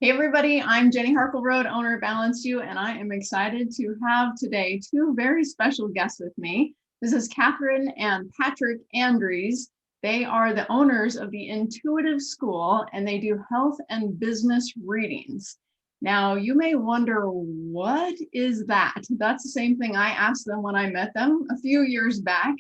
Hey everybody, I'm Jenny Harkleroad, owner of Balance You, and I am excited to have today two very special guests with me. This is Catherine and Patrick Andrews. They are the owners of the Intuitive School, and they do health and business readings. Now, you may wonder, what is that? That's the same thing I asked them when I met them a few years back.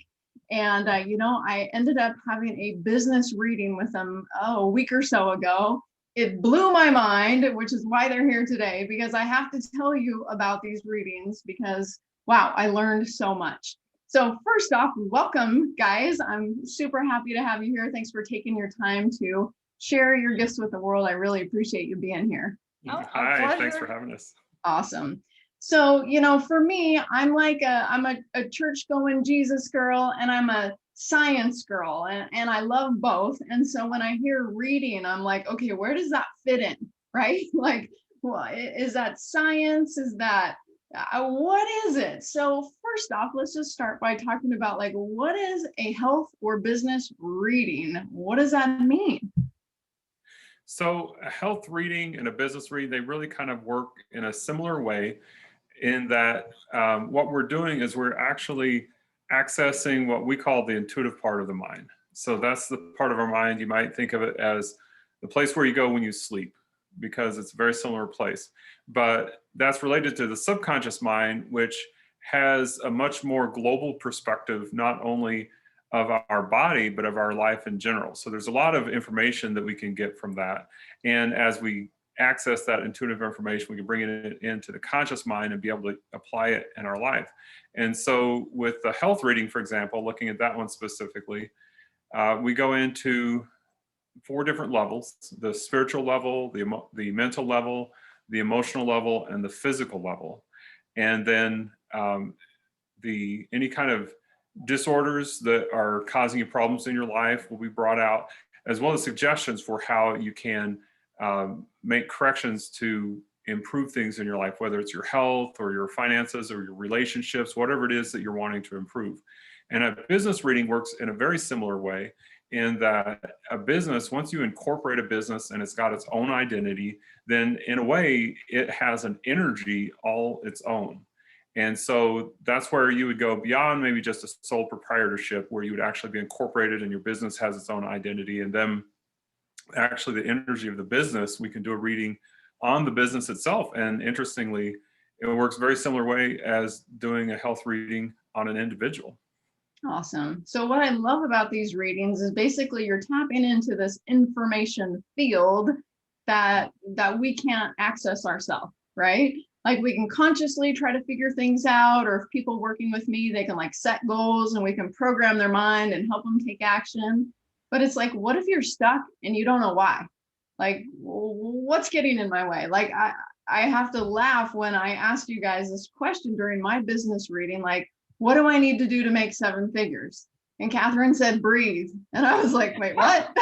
And, I ended up having a business reading with them a week or so ago. It blew my mind, which is why they're here today, because I have to tell you about these readings because, wow, I learned so much. So first off, welcome, guys. I'm super happy to have you here. Thanks for taking your time to share your gifts with the world. I really appreciate you being here. Hi, thanks for having us. Awesome. So, for me, I'm a church-going Jesus girl, and I'm a science girl, and I love both. And so when I hear reading, I'm like, okay, where does that fit in, right? Like, well, is that science? Is that what is it? So first off, let's just start by talking about, like, what is a health or business reading? What does that mean? So a health reading and a business reading, they really kind of work in a similar way in that what we're doing is we're actually accessing what we call the intuitive part of the mind. So that's the part of our mind, you might think of it as the place where you go when you sleep, because it's a very similar place. But that's related to the subconscious mind, which has a much more global perspective, not only of our body, but of our life in general. So there's a lot of information that we can get from that. And as we access that intuitive information, we can bring it into the conscious mind and be able to apply it in our life. And so with the health reading, for example, looking at that one specifically, we go into 4 different levels: the spiritual level, the mental level, the emotional level, and the physical level. And then any kind of disorders that are causing you problems in your life will be brought out, as well as suggestions for how you can make corrections to improve things in your life, whether it's your health or your finances or your relationships, whatever it is that you're wanting to improve. And a business reading works in a very similar way, in that a business, once you incorporate a business and it's got its own identity, then in a way it has an energy all its own. And so that's where you would go beyond maybe just a sole proprietorship, where you would actually be incorporated and your business has its own identity. And then actually the energy of the business, we can do a reading on the business itself. And interestingly, it works very similar way as doing a health reading on an individual. Awesome. So what I love about these readings is basically you're tapping into this information field that we can't access ourselves, right? Like, we can consciously try to figure things out, or if people working with me, they can like set goals and we can program their mind and help them take action. But it's like, what if you're stuck and you don't know why? Like, what's getting in my way? Like, I have to laugh when I asked you guys this question during my business reading, like, what do I need to do to make 7 figures? And Catherine said, breathe. And I was like, wait, what?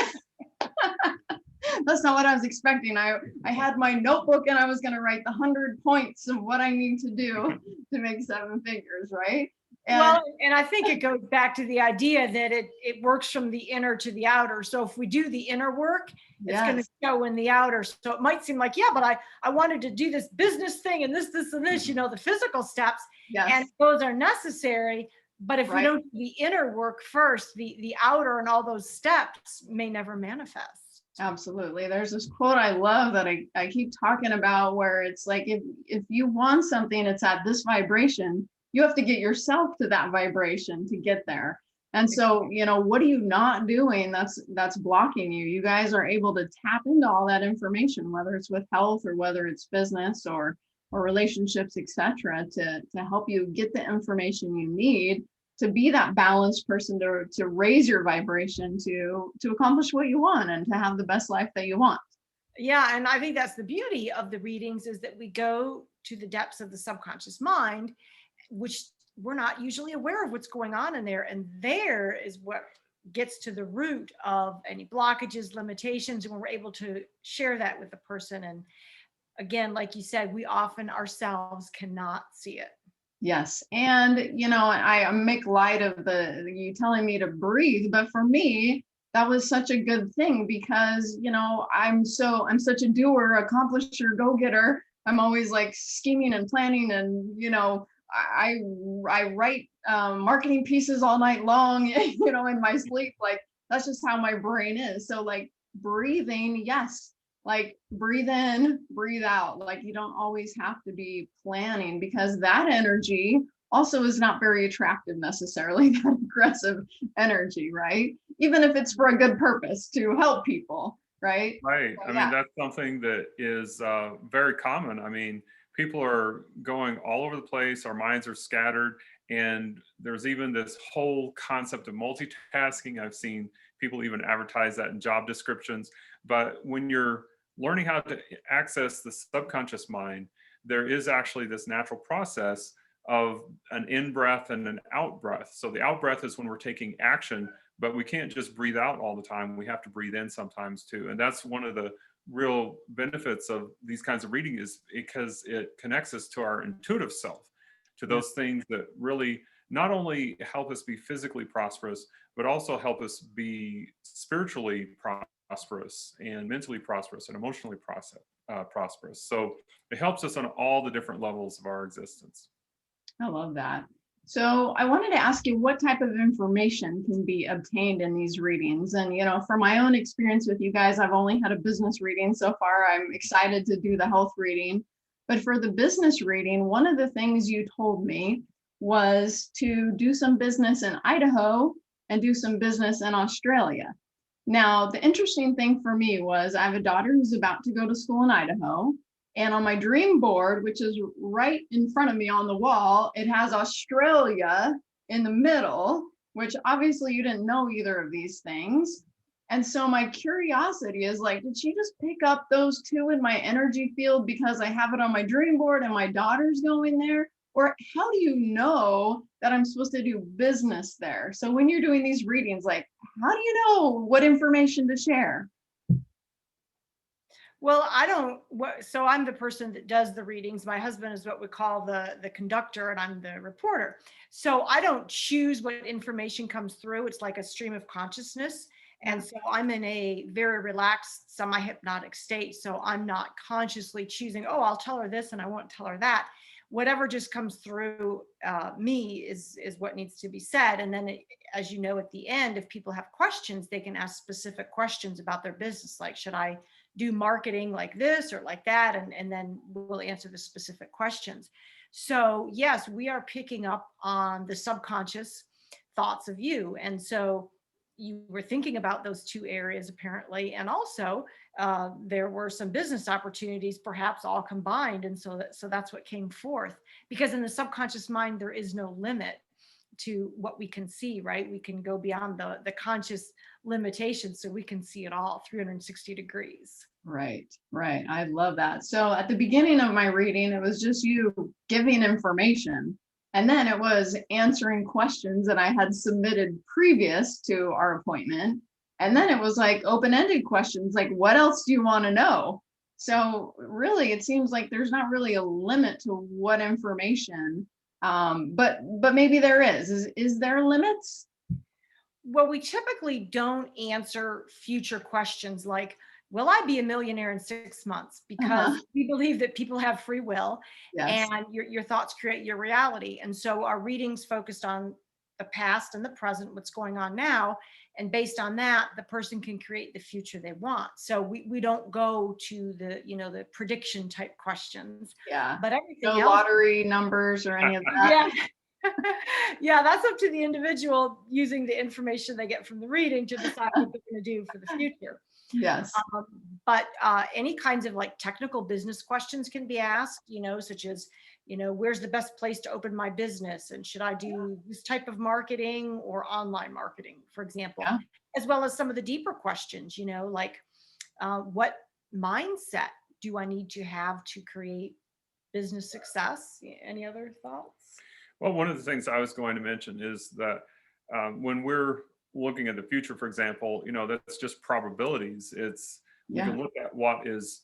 That's not what I was expecting. I had my notebook and I was going to write the 100 points of what I need to do to make 7 figures, right? And I think it goes back to the idea that it works from the inner to the outer. So if we do the inner work, it's going to show in the outer. So it might seem like, yeah, but I wanted to do this business thing and this, and this, the physical steps, and those are necessary. But if we don't do the inner work first, the outer and all those steps may never manifest. Absolutely. There's this quote I love that I keep talking about, where it's like, if you want something, it's at this vibration, you have to get yourself to that vibration to get there. And so, what are you not doing that's blocking you? You guys are able to tap into all that information, whether it's with health or whether it's business or relationships, etc., to help you get the information you need to be that balanced person, to raise your vibration, to accomplish what you want and to have the best life that you want. Yeah, and I think that's the beauty of the readings, is that we go to the depths of the subconscious mind, which we're not usually aware of what's going on in there. And there is what gets to the root of any blockages, limitations, and we're able to share that with the person. And again, like you said, we often ourselves cannot see it. Yes. And, I make light of you telling me to breathe, but for me, that was such a good thing because, you know, I'm such a doer, accomplisher, go-getter. I'm always like scheming and planning, and, you know, I write marketing pieces all night long, you know, in my sleep. Like that's just how my brain is. So like breathing, yes, like breathe in, breathe out. Like you don't always have to be planning, because that energy also is not very attractive necessarily, that aggressive energy, right? Even if it's for a good purpose to help people, right? Right. So, I mean, yeah. that's something that is very common. I mean, people are going all over the place. Our minds are scattered. And there's even this whole concept of multitasking. I've seen people even advertise that in job descriptions. But when you're learning how to access the subconscious mind, there is actually this natural process of an in breath and an out breath. So the out breath is when we're taking action, but we can't just breathe out all the time. We have to breathe in sometimes too. And that's one of the real benefits of these kinds of reading, is because it connects us to our intuitive self, to those things that really not only help us be physically prosperous, but also help us be spiritually prosperous and mentally prosperous and emotionally prosperous. So it helps us on all the different levels of our existence. I love that. So I wanted to ask you what type of information can be obtained in these readings. And, you know, from my own experience with you guys, I've only had a business reading so far. I'm excited to do the health reading. But for the business reading, one of the things you told me was to do some business in Idaho and do some business in Australia. Now, the interesting thing for me was I have a daughter who's about to go to school in Idaho. And on my dream board, which is right in front of me on the wall, it has Australia in the middle, which obviously you didn't know either of these things. And so my curiosity is like, did she just pick up those two in my energy field because I have it on my dream board and my daughter's going there? Or how do you know that I'm supposed to do business there? So when you're doing these readings, like, how do you know what information to share? Well, I don't, so I'm the person that does the readings. My husband is what we call the conductor, and I'm the reporter. So I don't choose what information comes through. It's like a stream of consciousness. And so I'm in a very relaxed, semi-hypnotic state. So I'm not consciously choosing, oh, I'll tell her this and I won't tell her that. Whatever just comes through me is what needs to be said. And then, as you know, at the end, if people have questions, they can ask specific questions about their business, like, should I do marketing like this or like that? And then we'll answer the specific questions. So yes, we are picking up on the subconscious thoughts of you. And so you were thinking about those two areas apparently. And also there were some business opportunities perhaps all combined. And so that's what came forth, because in the subconscious mind, there is no limit to what we can see, right? We can go beyond the conscious limitations, so we can see it all 360 degrees. Right, right. I love that. So at the beginning of my reading, it was just you giving information. And then it was answering questions that I had submitted previous to our appointment. And then it was like open-ended questions, like, what else do you want to know? So really, it seems like there's not really a limit to what information, but maybe there is. Is there limits? Well, we typically don't answer future questions like, will I be a millionaire in 6 months? Because we believe that people have free will, Yes. and your thoughts create your reality. And so our readings focused on the past and the present, what's going on now. And based on that, the person can create the future they want. So we don't go to the prediction type questions. Yeah. But everything No else, lottery numbers or any of that. yeah. Yeah, that's up to the individual using the information they get from the reading to decide what they're going to do for the future. Yes. But any kinds of like technical business questions can be asked, such as, where's the best place to open my business? And should I do this type of marketing or online marketing, for example, as well as some of the deeper questions, like what mindset do I need to have to create business success? Any other thoughts? Well, one of the things I was going to mention is that when we're looking at the future, for example, that's just probabilities. We can look at what is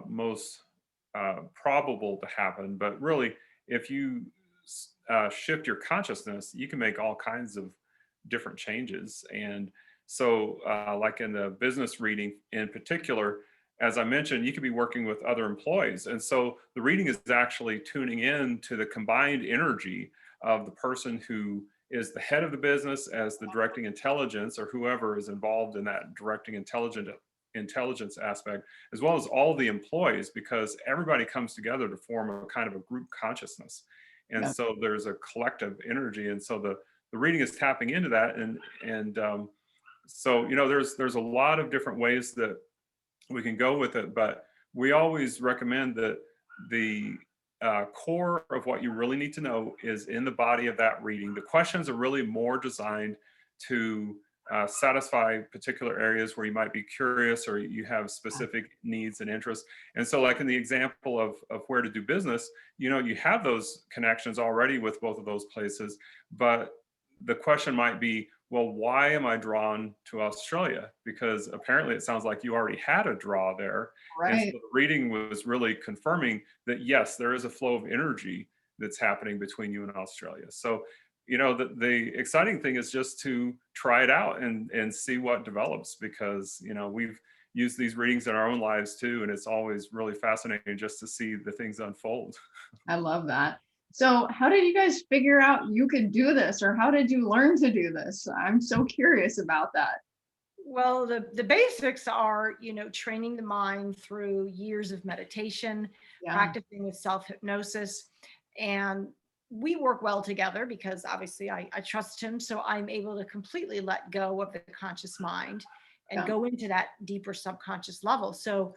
most probable to happen, but really, if you shift your consciousness, you can make all kinds of different changes. And So like in the business reading in particular, as I mentioned, you could be working with other employees. And so the reading is actually tuning in to the combined energy of the person who is the head of the business as the directing intelligence, or whoever is involved in that directing intelligence aspect, as well as all the employees, because everybody comes together to form a kind of a group consciousness. And Yeah. so there's a collective energy. And so the reading is tapping into that. So, there's a lot of different ways that we can go with it, but we always recommend that the core of what you really need to know is in the body of that reading. The questions are really more designed to satisfy particular areas where you might be curious or you have specific needs and interests. And so like in the example of where to do business, you have those connections already with both of those places, but the question might be, well, why am I drawn to Australia? Because apparently it sounds like you already had a draw there. And so Right. the reading was really confirming that, yes, there is a flow of energy that's happening between you and Australia. So, the exciting thing is just to try it out and see what develops, because, we've used these readings in our own lives too. And it's always really fascinating just to see the things unfold. I love that. So how did you guys figure out you could do this, or how did you learn to do this? I'm so curious about that. Well, the basics are, training the mind through years of meditation, Yeah. practicing with self-hypnosis. And we work well together because obviously I trust him. So I'm able to completely let go of the conscious mind and Yeah. go into that deeper subconscious level. So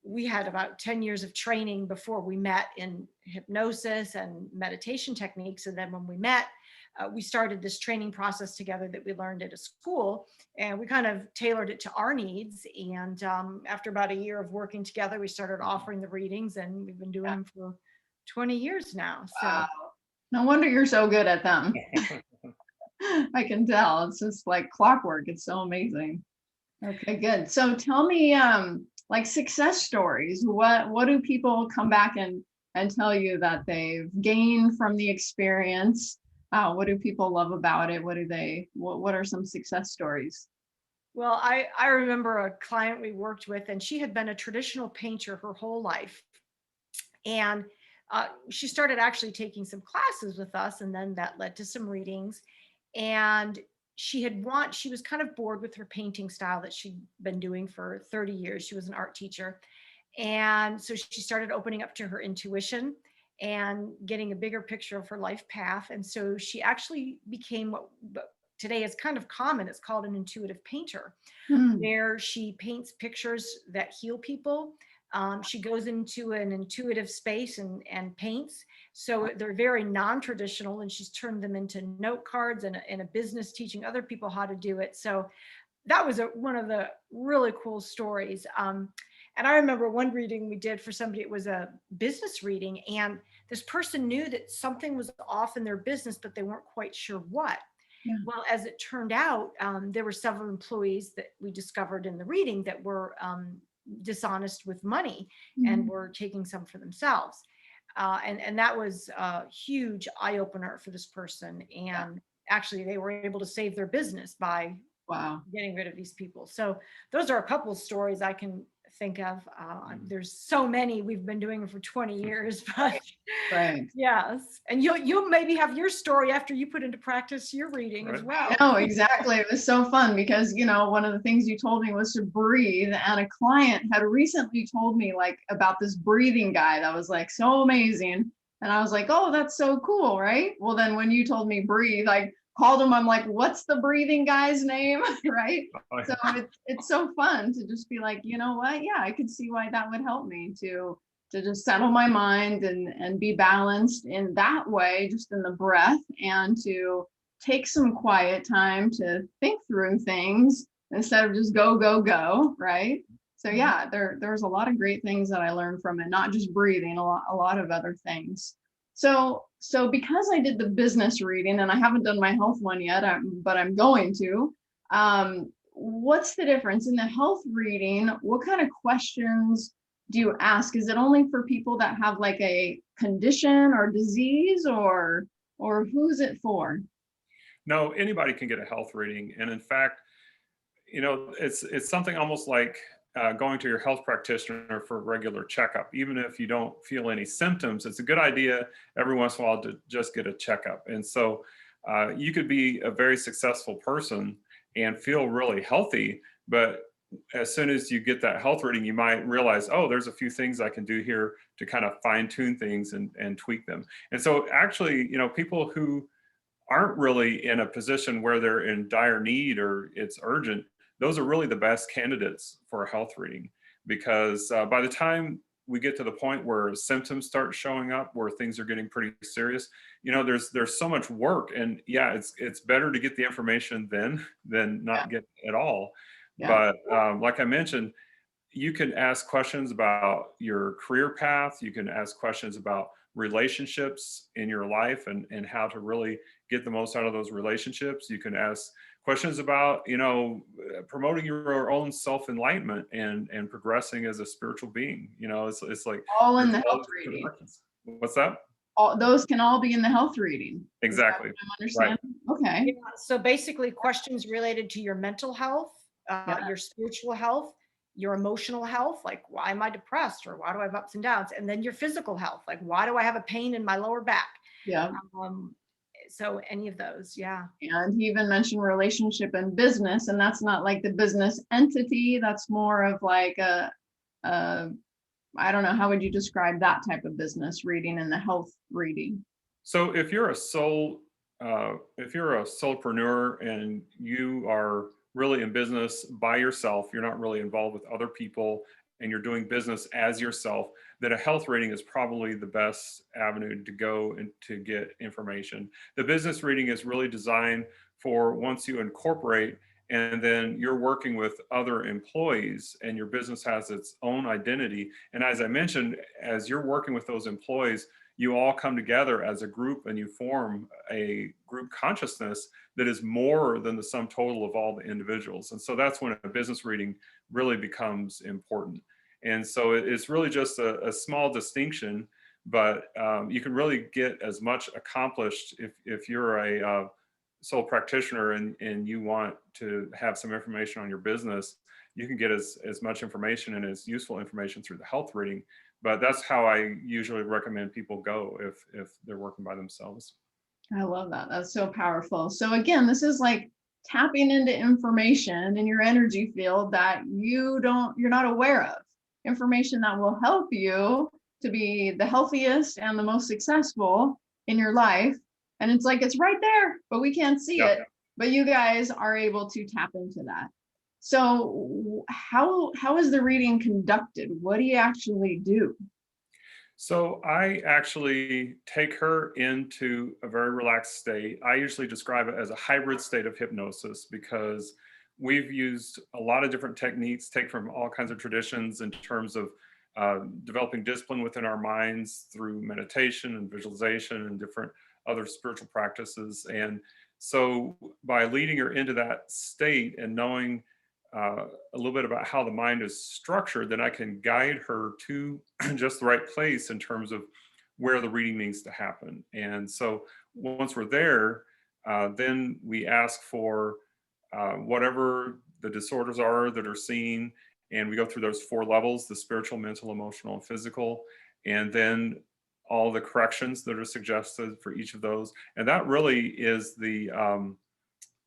we had about 10 years of training before we met in hypnosis and meditation techniques. And then when we met, we started this training process together that we learned at a school, and we kind of tailored it to our needs. And after about a year of working together, we started offering the readings, and we've been doing them for 20 years now. So Wow. No wonder you're so good at them. I can tell. It's just like clockwork. It's so amazing. Okay, good. So tell me, like success stories. What do people come back and tell you that they've gained from the experience? What do people love about it? What are some success stories? well, I remember a client we worked with, and she had been a traditional painter her whole life. And she started actually taking some classes with us, and then that led to some readings. And she was kind of bored with her painting style that she'd been doing for 30 years. She was an art teacher. And so she started opening up to her intuition and getting a bigger picture of her life path. And so she actually became what today is kind of common. It's called an intuitive painter, Hmm. where she paints pictures that heal people. She goes into an intuitive space and paints. So they're very non-traditional, and she's turned them into note cards and a business, teaching other people how to do it. So that was one of the really cool stories. And I remember one reading we did for somebody, it was a business reading, and this person knew that something was off in their business, but they weren't quite sure what. Yeah. Well, as it turned out, there were several employees that we discovered in the reading that were dishonest with money and were taking some for themselves. And that was a huge eye opener for this person. And actually, they were able to save their business by Wow. getting rid of these people. So those are a couple of stories I can think of. There's so many. We've been doing it for 20 years, but Right. yes. And you'll maybe have your story after you put into practice your reading as well. No, exactly. It was so fun because, one of the things you told me was to breathe. And a client had recently told me like about this breathing guy that was like so amazing. And I was like, oh, that's so cool, right? Well, then when you told me breathe, I called him. I'm like, what's the breathing guy's name? Right. So it's so fun to just be like, you know what? Yeah, I could see why that would help me to just settle my mind and be balanced in that way, just in the breath, and to take some quiet time to think through things instead of just go, go, go. Right. So yeah, there's a lot of great things that I learned from it, not just breathing, a lot of other things. So because I did the business reading and I haven't done my health one yet, but I'm going to, what's the difference in the health reading? What kind of questions do you ask? Is it only for people that have like a condition or disease, or who's it for? No, anybody can get a health reading. And in fact, it's something almost like going to your health practitioner for a regular checkup. Even if you don't feel any symptoms, it's a good idea every once in a while to just get a checkup. And so you could be a very successful person and feel really healthy, but as soon as you get that health reading, you might realize, oh, there's a few things I can do here to kind of fine tune things and tweak them. And so actually, people who aren't really in a position where they're in dire need or it's urgent, those are really the best candidates for a health reading, because by the time we get to the point where symptoms start showing up, where things are getting pretty serious, there's so much work. And yeah, it's better to get the information then than not get it at all. Yeah. But like I mentioned, you can ask questions about your career path. You can ask questions about relationships in your life and how to really get the most out of those relationships. You can ask questions about, promoting your own self-enlightenment and progressing as a spiritual being. It's like All in the there's all health these reading. directions. What's that? All those can all be in the health reading. Is that Exactly. what I'm understanding? Okay. Yeah, so basically questions related to your mental health, your spiritual health, your emotional health, like why am I depressed or why do I have ups and downs? And then your physical health, like why do I have a pain in my lower back? Yeah. So any of those, yeah. And he even mentioned relationship and business, and that's not like the business entity. That's more of like I don't know, how would you describe that type of business reading in the health reading? So if you're a solopreneur and you are really in business by yourself, you're not really involved with other people, and you're doing business as yourself, then a health reading is probably the best avenue to go and to get information. The business reading is really designed for once you incorporate and then you're working with other employees and your business has its own identity. And as I mentioned, as you're working with those employees, you all come together as a group and you form a group consciousness that is more than the sum total of all the individuals. And so that's when a business reading really becomes important. And so it's really just a small distinction, but you can really get as much accomplished if you're a sole practitioner and you want to have some information on your business. You can get as much information and as useful information through the health reading. But that's how I usually recommend people go if they're working by themselves. I love that. That's so powerful. So again, this is like tapping into information in your energy field that you're not aware of. Information that will help you to be the healthiest and the most successful in your life. And it's like, it's right there, but we can't see it. But you guys are able to tap into that. So how is the reading conducted? What do you actually do? So I actually take her into a very relaxed state. I usually describe it as a hybrid state of hypnosis because we've used a lot of different techniques, take from all kinds of traditions in terms of developing discipline within our minds through meditation and visualization and different other spiritual practices. And so by leading her into that state and knowing a little bit about how the mind is structured, then I can guide her to just the right place in terms of where the reading needs to happen. And so once we're there, then we ask for whatever the disorders are that are seen. And we go through those 4 levels: the spiritual, mental, emotional, and physical. And then all the corrections that are suggested for each of those. And that really is the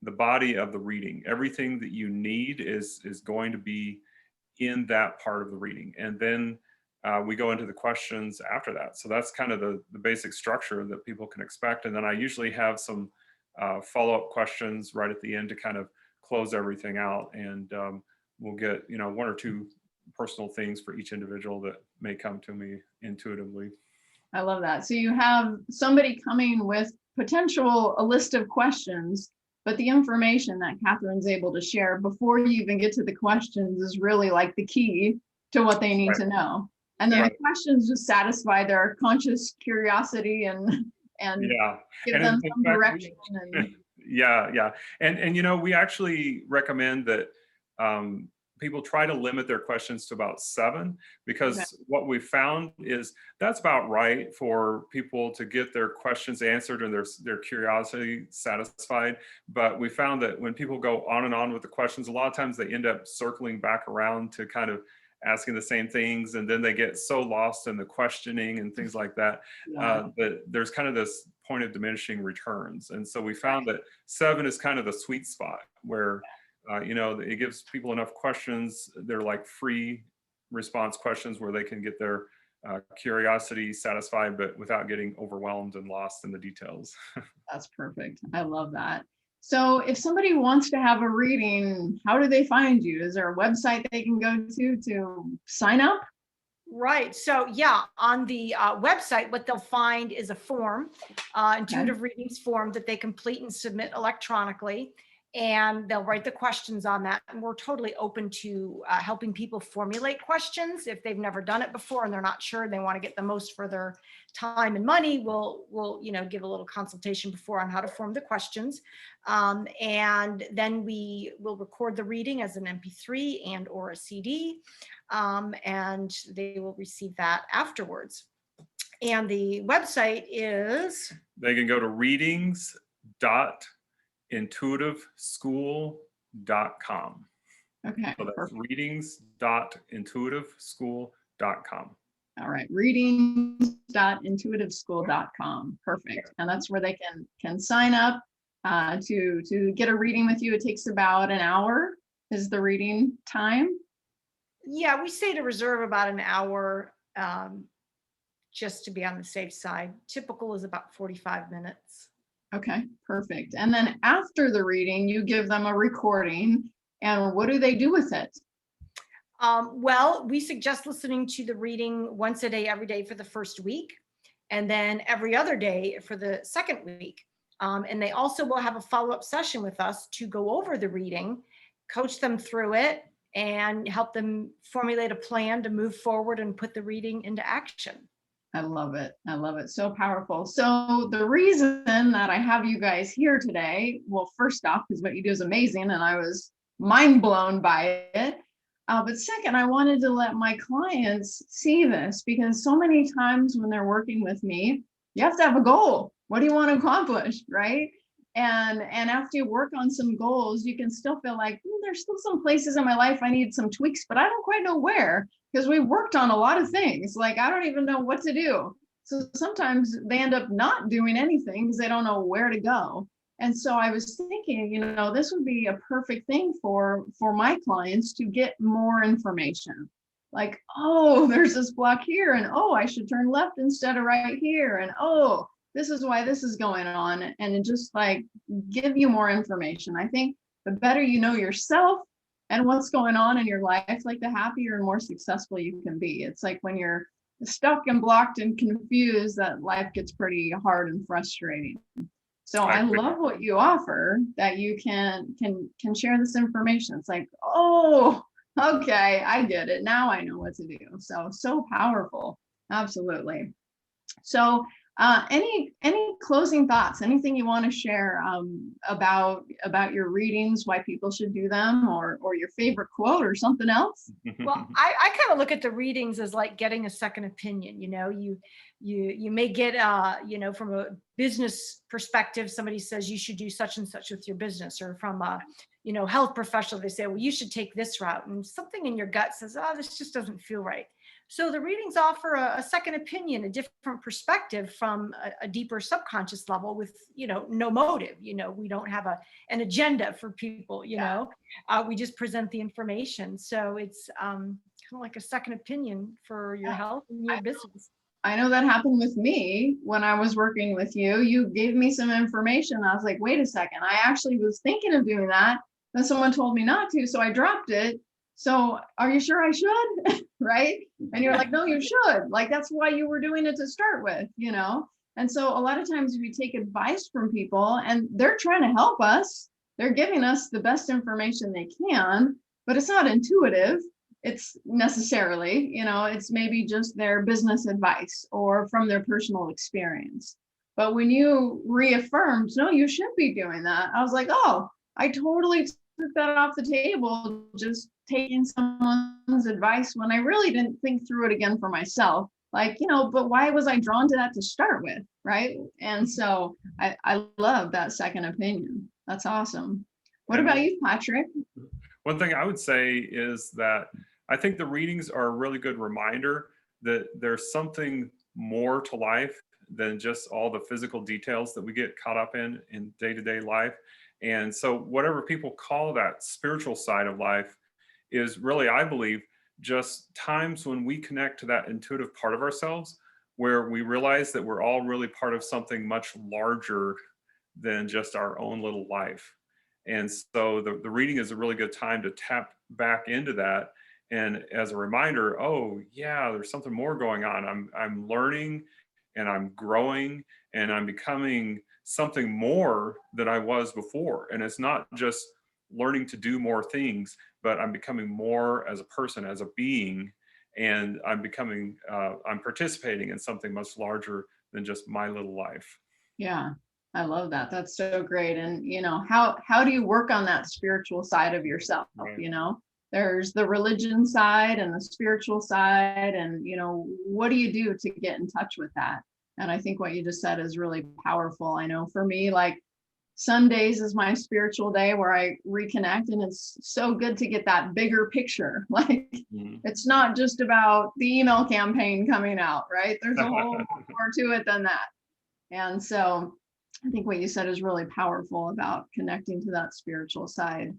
body of the reading. Everything that you need is going to be in that part of the reading. And then we go into the questions after that. So that's kind of the basic structure that people can expect. And then I usually have some follow-up questions right at the end to kind of close everything out. And we'll get, 1 or 2 personal things for each individual that may come to me intuitively. I love that. So you have somebody coming with a list of questions, but the information that Catherine's able to share before you even get to the questions is really like the key to what they need to know. And then the questions just satisfy their conscious curiosity and give them some direction. And we actually recommend that people try to limit their questions to about 7, because Okay. what we found is that's about right for people to get their questions answered and their curiosity satisfied. But we found that when people go on and on with the questions, a lot of times they end up circling back around to kind of asking the same things, and then they get so lost in the questioning and things like that, Yeah. that there's kind of this point of diminishing returns. And so we found that 7 is kind of the sweet spot where it gives people enough questions. They're like free response questions where they can get their curiosity satisfied, but without getting overwhelmed and lost in the details. That's perfect. I love that. So if somebody wants to have a reading, how do they find you? Is there a website they can go to sign up? Right. So yeah, on the website, what they'll find is a form, intuitive readings form that they complete and submit electronically. And they'll write the questions on that. And we're totally open to helping people formulate questions. If they've never done it before and they're not sure, they want to get the most for their time and money, we'll give a little consultation before on how to form the questions. And then we will record the reading as an MP3 and or a CD. And they will receive that afterwards. And the website is? They can go to readings.intuitiveschool.com. Okay. So that's Perfect. readings.intuitiveschool.com. All right. Readings.intuitiveschool.com. Perfect. And that's where they can sign up to get a reading with you. It takes about an hour is the reading time. Yeah, we say to reserve about an hour just to be on the safe side. Typical is about 45 minutes. Okay, perfect. And then after the reading, you give them a recording, and what do they do with it? Well, we suggest listening to the reading once a day, every day for the first week, and then every other day for the second week. And they also will have a follow-up session with us to go over the reading, coach them through it, and help them formulate a plan to move forward and put the reading into action. I love it. I love it. So powerful. So the reason that I have you guys here today, well, first off, is what you do is amazing, and I was mind blown by it. But second, I wanted to let my clients see this, because so many times when they're working with me, you have to have a goal. What do you want to accomplish, right? And after you work on some goals, you can still feel like there's still some places in my life I need some tweaks, but I don't quite know where, because we worked on a lot of things. Like, I don't even know what to do. So sometimes they end up not doing anything because they don't know where to go. And so I was thinking, this would be a perfect thing for my clients to get more information. Like, oh, there's this block here, and oh, I should turn left instead of right here, and oh, this is why this is going on, and just like give you more information. I think the better you know yourself and what's going on in your life, like the happier and more successful you can be. It's like when you're stuck and blocked and confused, that life gets pretty hard and frustrating. So I love what you offer, that you can share this information. It's like, oh, okay, I get it. Now I know what to do. So powerful. Absolutely. So any closing thoughts, anything you want to share about your readings, why people should do them, or your favorite quote or something else? Well, I kind of look at the readings as like getting a second opinion. You may get from a business perspective, somebody says you should do such and such with your business, or from a health professional, they say, well, you should take this route, and something in your gut says, oh, this just doesn't feel right. So the readings offer a second opinion, a different perspective from a deeper subconscious level with, no motive. We don't have an agenda for people, we just present the information. So it's kind of like a second opinion for your health and your business. I know that happened with me when I was working with you. You gave me some information. I was like, wait a second, I actually was thinking of doing that. Then someone told me not to, so I dropped it. So are you sure I should? Right? And you're like, no, you should. Like, that's why you were doing it to start with, And so a lot of times we take advice from people and they're trying to help us. They're giving us the best information they can, but it's not intuitive. It's necessarily, it's maybe just their business advice or from their personal experience. But when you reaffirmed, no, you should be doing that, I was like, oh, I totally took that off the table, just taking someone's advice when I really didn't think through it again for myself. Like, but why was I drawn to that to start with? Right. And so I love that second opinion. That's awesome. What about you, Patrick? One thing I would say is that I think the readings are a really good reminder that there's something more to life than just all the physical details that we get caught up in day-to-day life. And so whatever people call that spiritual side of life is really, I believe, just times when we connect to that intuitive part of ourselves, where we realize that we're all really part of something much larger than just our own little life. And so the reading is a really good time to tap back into that. And as a reminder, oh yeah, there's something more going on. I'm learning and I'm growing and I'm becoming something more than I was before. And it's not just learning to do more things, but I'm becoming more as a person, as a being, and I'm participating in something much larger than just my little life. Yeah, I love that. That's so great. And how do you work on that spiritual side of yourself? Right. There's the religion side and the spiritual side, and what do you do to get in touch with that? And I think what you just said is really powerful. I know for me, like Sundays is my spiritual day where I reconnect, and it's so good to get that bigger picture. Like it's not just about the email campaign coming out, right? There's a whole more to it than that. And so I think what you said is really powerful about connecting to that spiritual side.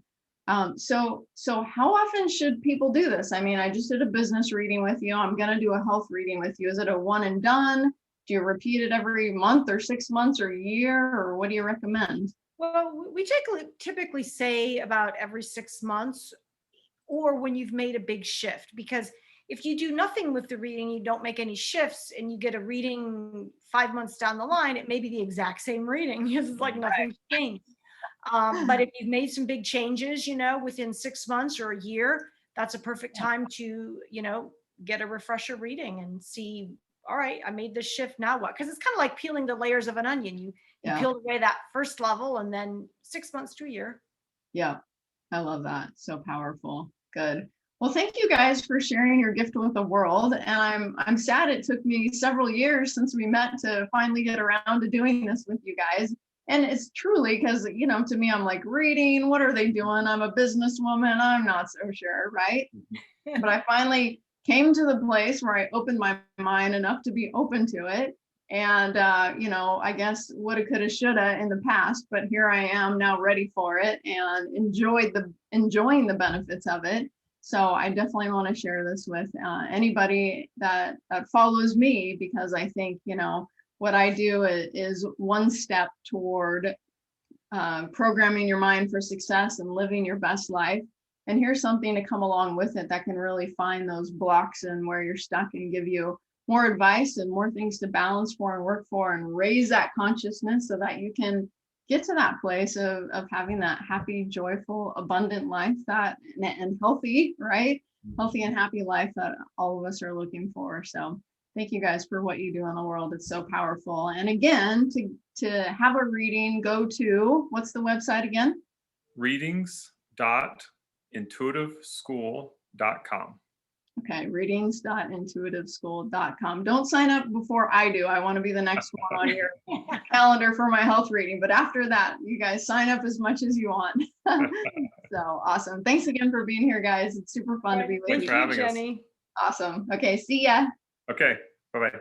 So how often should people do this? I mean, I just did a business reading with you. I'm going to do a health reading with you. Is it a one and done? Do you repeat it every month or 6 months or a year, or what do you recommend? Well, we typically say about every 6 months, or when you've made a big shift, because if you do nothing with the reading, you don't make any shifts, and you get a reading 5 months down the line, it may be the exact same reading. It's like nothing's changed. But if you've made some big changes, within 6 months or a year, that's a perfect time to, get a refresher reading and see, all right, I made this shift, now what? Because it's kind of like peeling the layers of an onion. You peeled away that first level, and then 6 months to a year. Yeah, I love that. So powerful. Good. Well, thank you guys for sharing your gift with the world. And I'm sad it took me several years since we met to finally get around to doing this with you guys. And it's truly because, to me, I'm like, reading, what are they doing? I'm a businesswoman. I'm not so sure, right? But I finally came to the place where I opened my mind enough to be open to it. And, I guess woulda, coulda, shoulda in the past, but here I am now ready for it and enjoying the benefits of it. So I definitely want to share this with anybody that follows me, because I think, what I do is one step toward programming your mind for success and living your best life. And here's something to come along with it that can really find those blocks and where you're stuck and give you more advice and more things to balance for and work for and raise that consciousness so that you can get to that place of having that happy, joyful, abundant life and healthy, right? Healthy and happy life that all of us are looking for. So thank you guys for what you do in the world. It's so powerful. And again, to have a reading, go to, what's the website again? readings.intuitiveschool.com. Okay, readings.intuitiveschool.com. Don't sign up before I do. I want to be the next one on your calendar for my health reading. But after that, you guys sign up as much as you want. So awesome. Thanks again for being here, guys. It's super fun to be with you. Thanks for having us. Jenny. Awesome. Okay, see ya. Okay, bye-bye.